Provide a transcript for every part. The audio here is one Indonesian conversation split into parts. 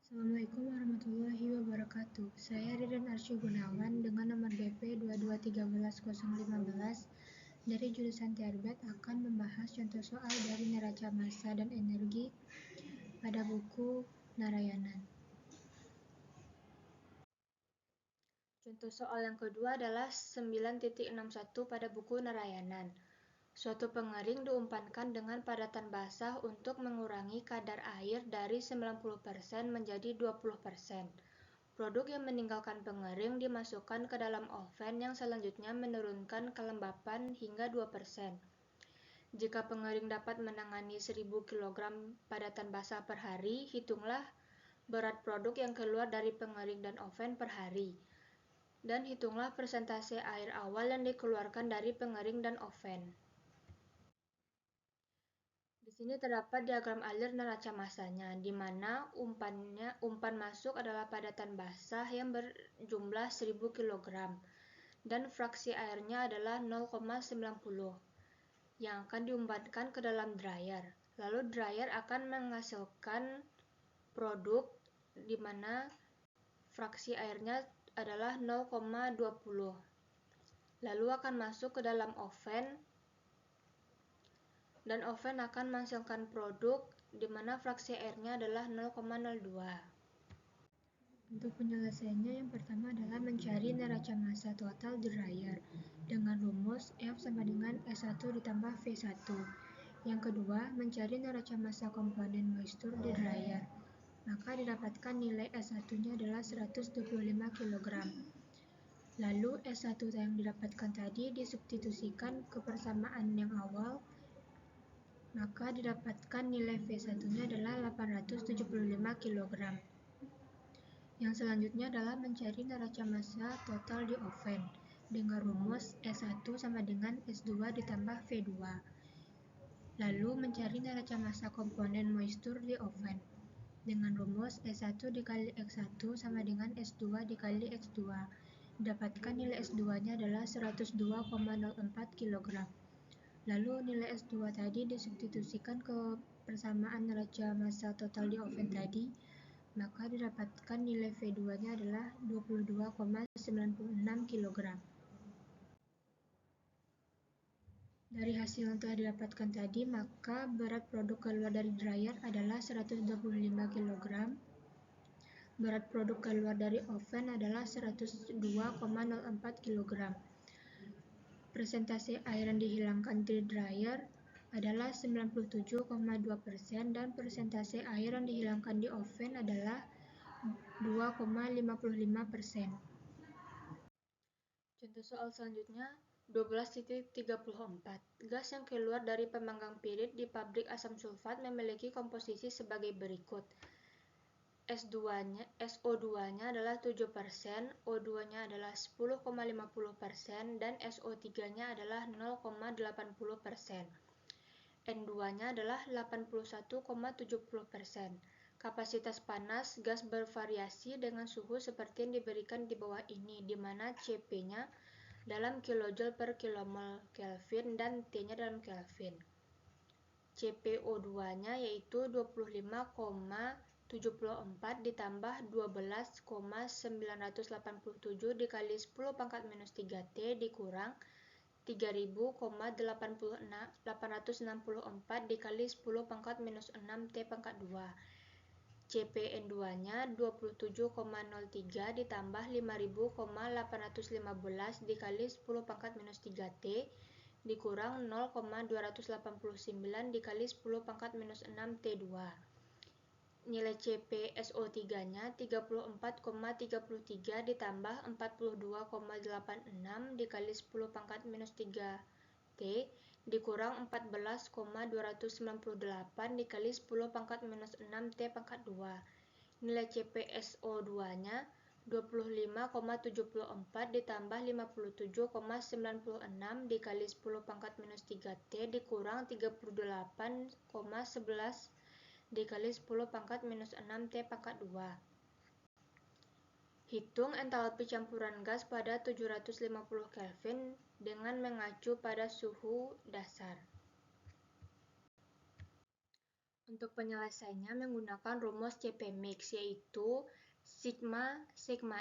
Assalamualaikum warahmatullahi wabarakatuh. Saya Ririn Arsy Gunawan dengan nomor BP 2213015 dari jurusan Tarbiyat akan membahas contoh soal dari neraca massa dan energi pada buku Narayanan. Contoh soal yang kedua adalah 9.61 pada buku Narayanan. Suatu pengering diumpankan dengan padatan basah untuk mengurangi kadar air dari 90% menjadi 20%. Produk yang meninggalkan pengering dimasukkan ke dalam oven yang selanjutnya menurunkan kelembapan hingga 2%. Jika pengering dapat menangani 1000 kg padatan basah per hari, hitunglah berat produk yang keluar dari pengering dan oven per hari. Dan hitunglah persentase air awal yang dikeluarkan dari pengering dan oven. Di sini terdapat diagram alir neraca massanya, di mana umpan masuk adalah padatan basah yang berjumlah 1000 kg dan fraksi airnya adalah 0,90 yang akan diumpankan ke dalam dryer. Lalu dryer akan menghasilkan produk di mana fraksi airnya adalah 0,20. Lalu akan masuk ke dalam oven dan oven akan menghasilkan produk di mana fraksi airnya adalah 0,02. Untuk penyelesaiannya yang pertama adalah mencari neraca massa total dryer dengan rumus F sama dengan S1 ditambah V1. Yang kedua, mencari neraca massa komponen moisture di dryer. Maka didapatkan nilai S1-nya adalah 125 kg. Lalu S1 yang didapatkan tadi disubstitusikan ke persamaan yang awal, maka didapatkan nilai V1-nya adalah 875 kg. Yang selanjutnya adalah mencari neraca massa total di oven dengan rumus S1 sama dengan S2 ditambah V2. Lalu mencari neraca massa komponen moisture di oven dengan rumus S1 dikali X1 sama dengan S2 dikali X2. Dapatkan nilai S2-nya adalah 102,04 kg. Lalu nilai S2 tadi disubstitusikan ke persamaan neraca massa total di oven tadi, maka didapatkan nilai V2-nya adalah 22,96 kg. Dari hasil yang telah didapatkan tadi, maka berat produk keluar dari dryer adalah 125 kg. Berat produk keluar dari oven adalah 102,04 kg. Persentase air yang dihilangkan di dryer adalah 97,2% dan persentase air yang dihilangkan di oven adalah 2,55%. Contoh soal selanjutnya 12.34. Gas yang keluar dari pemanggang pirit di pabrik asam sulfat memiliki komposisi sebagai berikut. SO2-nya adalah 7%, O2-nya adalah 10,50% dan SO3-nya adalah 0,80%. N2-nya adalah 81,70%. Kapasitas panas gas bervariasi dengan suhu seperti yang diberikan di bawah ini, di mana Cp-nya dalam kilojoule per kilomol Kelvin dan T-nya dalam Kelvin. CpO2-nya yaitu 25,74 ditambah 12,987 dikali 10 pangkat minus 3T dikurang 3000,864 dikali 10 pangkat minus 6T pangkat 2. CpN2-nya 27,03 ditambah 5000,815 dikali 10 pangkat minus 3T dikurang 0,289 dikali 10 pangkat minus 6T2. Nilai CpSO3-nya 34,33 ditambah 42,86 dikali 10 pangkat minus 3T dikurang 14,298 dikali 10 pangkat minus 6T pangkat 2. Nilai CpSO2-nya 25,74 ditambah 57,96 dikali 10 pangkat minus 3T dikurang 38,11 dikali 10 pangkat minus 6T pangkat 2. Hitung entalpi campuran gas pada 750 Kelvin dengan mengacu pada suhu dasar. Untuk penyelesaiannya menggunakan rumus CP mix, yaitu sigma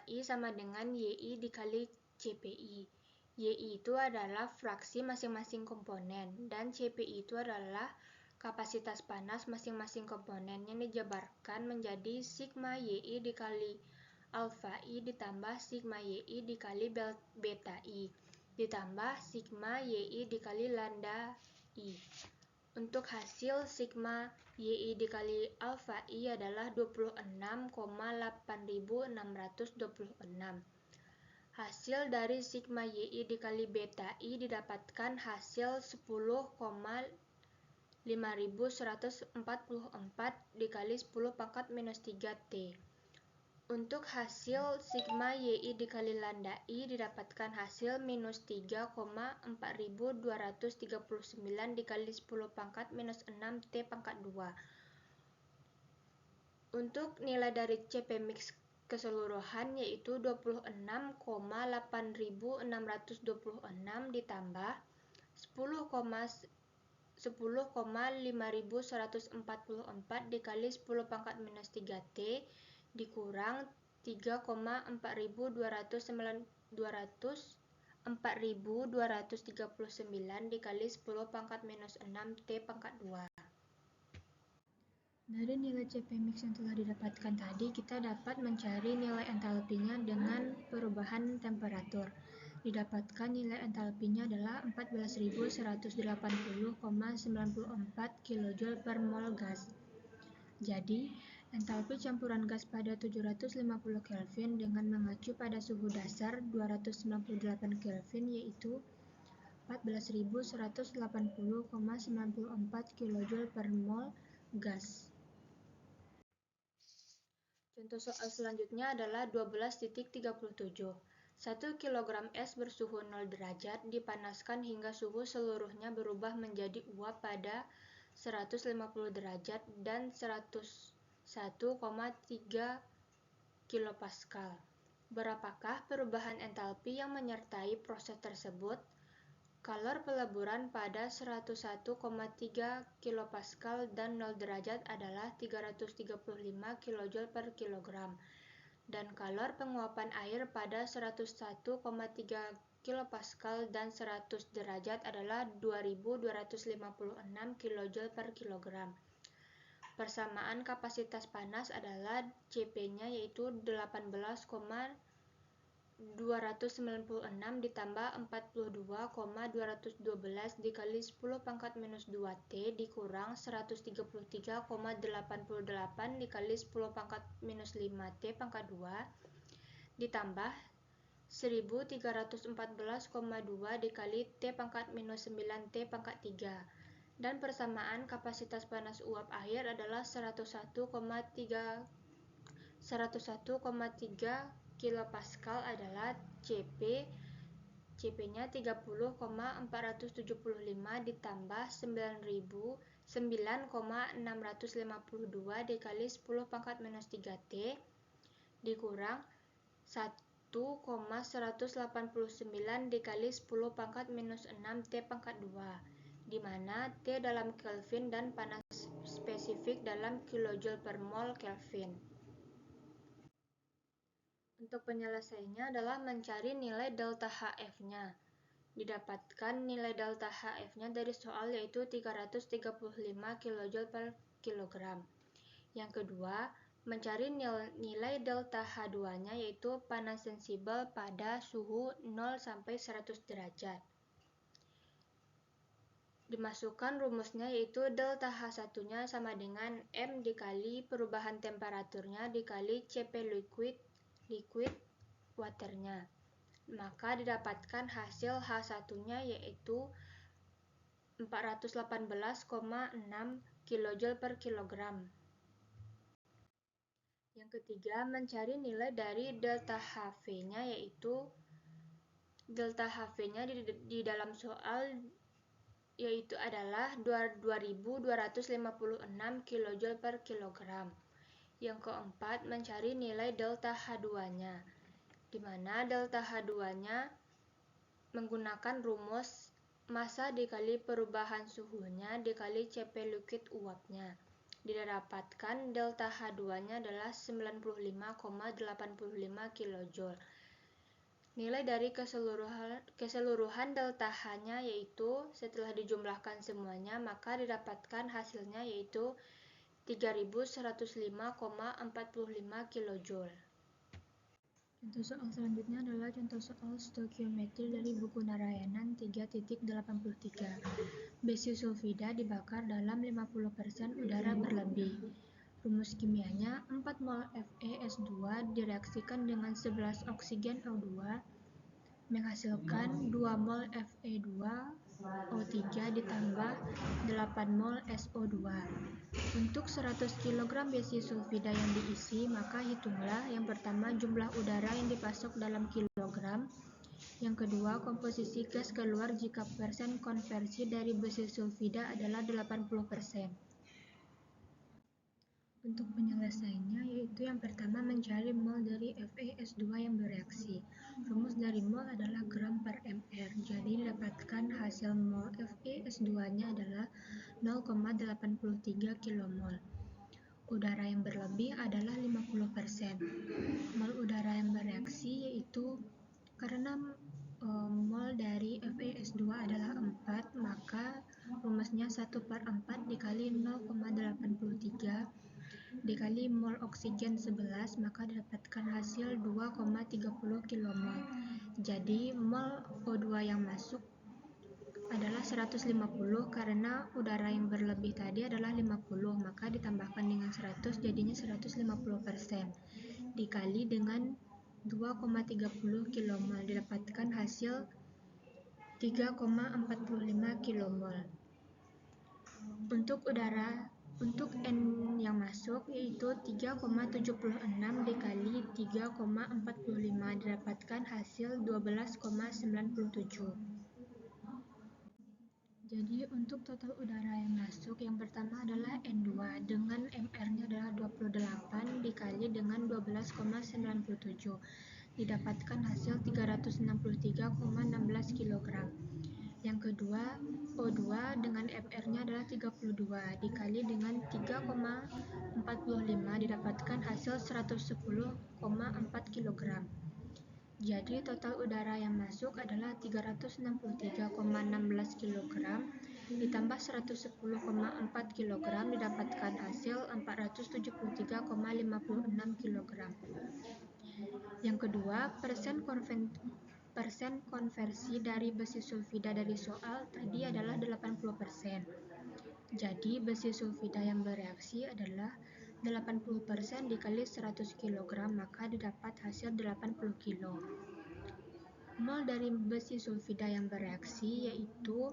I sama dengan YI dikali CPI. YI itu adalah fraksi masing-masing komponen, dan CPI itu adalah kapasitas panas masing-masing komponen yang dijabarkan menjadi sigma YI dikali alfa I ditambah sigma YI dikali beta I ditambah sigma YI dikali lambda I. Untuk hasil sigma YI dikali alfa I adalah 26,8626. Hasil dari sigma YI dikali beta I didapatkan hasil 10,5144 dikali 10 pangkat minus 3 T. Untuk hasil sigma YI dikali lambda I didapatkan hasil minus 3,4239 dikali 10 pangkat minus 6 T pangkat 2. Untuk nilai dari CP mix keseluruhan yaitu 26,8626 ditambah 10,5144 dikali 10 pangkat minus 3 T dikurang 4.239 dikali 10 pangkat minus 6 T pangkat 2. Dari nilai CP mix yang telah didapatkan tadi, kita dapat mencari nilai entalpinya dengan perubahan temperatur. Didapatkan nilai entalpinya adalah 14.180,94 kJ per mol gas. Jadi, entalpi campuran gas pada 750 Kelvin dengan mengacu pada suhu dasar 298 Kelvin yaitu 14.180,94 kJ per mol gas. Contoh soal selanjutnya adalah 12.37. 1 kg es bersuhu 0 derajat dipanaskan hingga suhu seluruhnya berubah menjadi uap pada 150 derajat dan 101,3 kilopascal. Berapakah perubahan entalpi yang menyertai proses tersebut? Kalor peleburan pada 101,3 kilopascal dan 0 derajat adalah 335 kJ per kilogram, dan kalor penguapan air pada 101,3 kilopascal dan 100 derajat adalah 2256 kJ per kilogram. Persamaan kapasitas panas adalah CP-nya yaitu 18,296 ditambah 42,212 dikali 10 pangkat minus 2 T dikurang 133,88 dikali 10 pangkat minus 5 T pangkat 2 ditambah 1314,2 dikali T pangkat minus 9 T pangkat 3. Dan persamaan kapasitas panas uap air adalah 101,3 kilopascal adalah CP-nya 30,475 ditambah 9,652 dikali 10 pangkat minus 3 T dikurang 1,189 dikali 10 pangkat minus 6 T pangkat 2, di mana T dalam Kelvin dan panas spesifik dalam kilojoule per mol Kelvin. Untuk penyelesaiannya adalah mencari nilai delta HF-nya. Didapatkan nilai delta HF-nya dari soal yaitu 335 kJ per kilogram. Yang kedua, mencari nilai delta H2-nya yaitu panas sensibel pada suhu 0 sampai 100 derajat. Dimasukkan rumusnya yaitu delta H1-nya sama dengan M dikali perubahan temperaturnya dikali CP liquid waternya. Maka didapatkan hasil H1-nya yaitu 418,6 kJ per kilogram. Yang ketiga, mencari nilai dari delta HV-nya yaitu delta HV-nya di dalam soal yaitu adalah 2256 kJ per kilogram. Yang keempat, mencari nilai delta H2-nya, di mana delta H2-nya menggunakan rumus massa dikali perubahan suhunya dikali CP liquid uapnya. didapatkan delta H2-nya adalah 95,85 kJ. Nilai dari keseluruhan delta H-nya yaitu setelah dijumlahkan semuanya maka didapatkan hasilnya yaitu 3105,45 kJ. Contoh soal selanjutnya adalah contoh soal stoikiometri dari buku Narayanan 3.83. Besi sulfida dibakar dalam 50% udara berlebih. Rumus kimianya 4 mol FeS2 direaksikan dengan 11 oksigen O2 menghasilkan 2 mol Fe2O3 ditambah 8 mol SO2. Untuk 100 kg besi sulfida yang diisi, maka hitunglah yang pertama jumlah udara yang dipasok dalam kilogram, yang kedua komposisi gas keluar jika persen konversi dari besi sulfida adalah 80%. Untuk penyelesaiannya yaitu yang pertama mencari mol dari FeS2 yang bereaksi. Rumus dari mol adalah gram per mR, jadi didapatkan hasil mol FeS2-nya adalah 0,83 kmol. Udara yang berlebih adalah 50%. Mol udara yang bereaksi yaitu karena mol dari FeS2 adalah 4, maka rumusnya 1/4 dikali 0,83 dikali mol oksigen 11, maka didapatkan hasil 2,30 kmol. Jadi mol O2 yang masuk adalah 150 karena udara yang berlebih tadi adalah 50, maka ditambahkan dengan 100 jadinya 150% dikali dengan 2,30 kmol didapatkan hasil 3,45 kmol. Untuk N yang masuk yaitu 3,76 dikali 3,45 didapatkan hasil 12,97. Jadi untuk total udara yang masuk yang pertama adalah N2 dengan MR-nya adalah 28 dikali dengan 12,97 didapatkan hasil 363,16 kg. Yang kedua O2 dengan MR-nya adalah 32 dikali dengan 3,45 didapatkan hasil 110,4 kg. Jadi total udara yang masuk adalah 363,16 kg ditambah 110,4 kg didapatkan hasil 473,56 kg. Yang kedua, persen konversi dari besi sulfida dari soal tadi adalah 80%. Jadi besi sulfida yang bereaksi adalah 80% dikali 100 kg, maka didapat hasil 80 kg. Mol dari besi sulfida yang bereaksi yaitu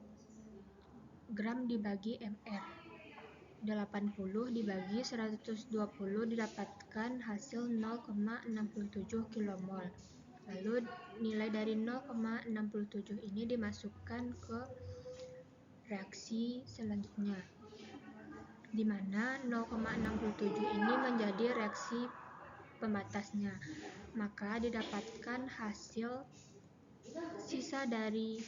gram dibagi mR. 80 dibagi 120 didapatkan hasil 0,67 kmol. Lalu nilai dari 0,67 ini dimasukkan ke reaksi selanjutnya, di mana 0,67 ini menjadi reaksi pembatasnya, maka didapatkan hasil sisa dari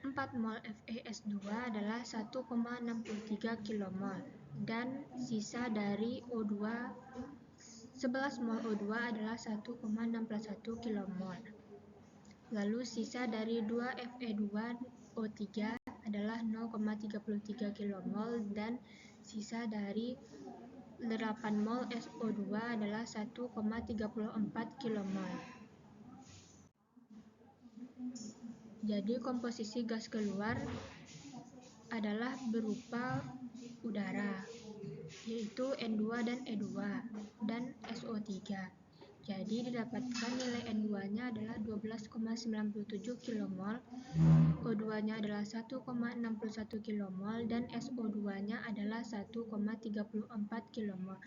4 mol FeS2 adalah 1,63 kmol dan sisa dari O2 11 mol O2 adalah 1,61 kmol. Lalu sisa dari 2 Fe2O3 adalah 0,33 kmol dan sisa dari 8 mol SO2 adalah 1,34 kmol. Jadi komposisi gas keluar adalah berupa udara, yaitu N2 dan E2 dan SO3. Jadi didapatkan nilai N2-nya adalah 12,97 kmol, O2-nya adalah 1,61 kmol dan SO2-nya adalah 1,34 kmol.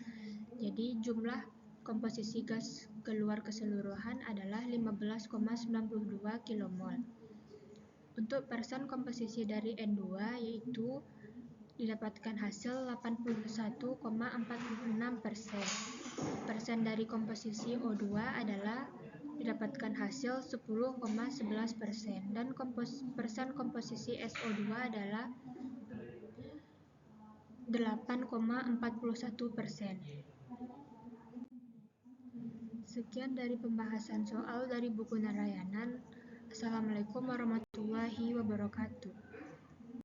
Jadi jumlah komposisi gas keluar keseluruhan adalah 15,92 kmol. Untuk persen komposisi dari N2 yaitu didapatkan hasil 81,46%. Persen dari komposisi O2 adalah didapatkan hasil 10,11% dan persen komposisi SO2 adalah 8,41%. Sekian dari pembahasan soal dari buku Narayanan. Assalamualaikum warahmatullahi wabarakatuh.